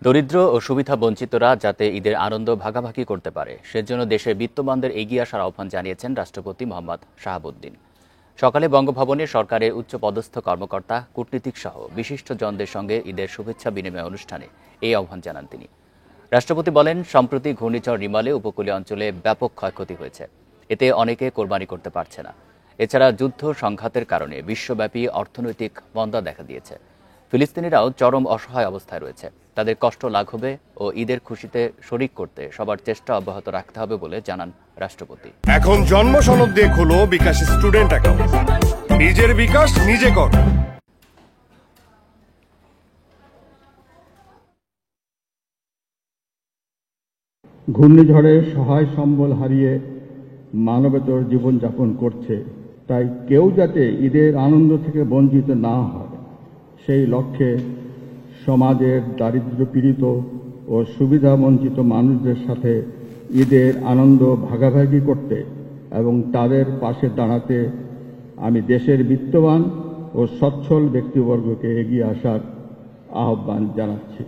দরিদ্র ও সুবিধা বঞ্চিতরা যাতে ঈদের আনন্দ ভাগাভাগি করতে পারে সেজন্য দেশের বিত্তবানদের এগিয়ে আসার আহ্বান জানিয়েছেন রাষ্ট্রপতি মোহাম্মদ শাহাবুদ্দিন। সকালে বঙ্গভবনে সরকারের উচ্চপদস্থ কর্মকর্তা, কূটনীতিক সহ বিশিষ্টজনদের সঙ্গে ঈদের শুভেচ্ছা বিনিময় অনুষ্ঠানে এই আহ্বান জানান তিনি। রাষ্ট্রপতি বলেন, সম্প্রতি ঘূর্ণিঝড় রিমালে উপকূলীয় অঞ্চলে ব্যাপক ক্ষয়ক্ষতি হয়েছে। এতে অনেকে কোরবানি করতে পারছে না। এছাড়া যুদ্ধ সংঘাতের কারণে বিশ্বব্যাপী অর্থনৈতিক মন্দা দেখা দিয়েছে। ফিলিস্তিনিরাও চরম অসহায় অবস্থায় রয়েছে। তাদের কষ্ট লাঘবে ও ঈদের খুশিতে শরিক করতে সবার চেষ্টা অব্যাহত রাখতে হবে বলে জানান রাষ্ট্রপতি। এখন জন্ম সনদ দিয়ে খোলো বিকাশ স্টুডেন্ট অ্যাকাউন্ট। নিজের বিকাশ নিজে কর। ঘূর্ণিঝড়ে সহায় সম্বল হারিয়ে মানবেতর জীবনযাপন করছে, তাই কেউ যাতে ঈদের আনন্দ থেকে বঞ্চিত না হয় সেই লক্ষ্যে সমাজের দারিদ্র্যপীড়িত ও সুবিধাবঞ্চিত মানুষদের সাথে ঈদের আনন্দ ভাগাভাগি করতে এবং তাদের পাশে দাঁড়াতে আমি দেশের বিত্তবান ও সচ্ছল ব্যক্তিবর্গকে এগিয়ে আসার আহ্বান জানাচ্ছি।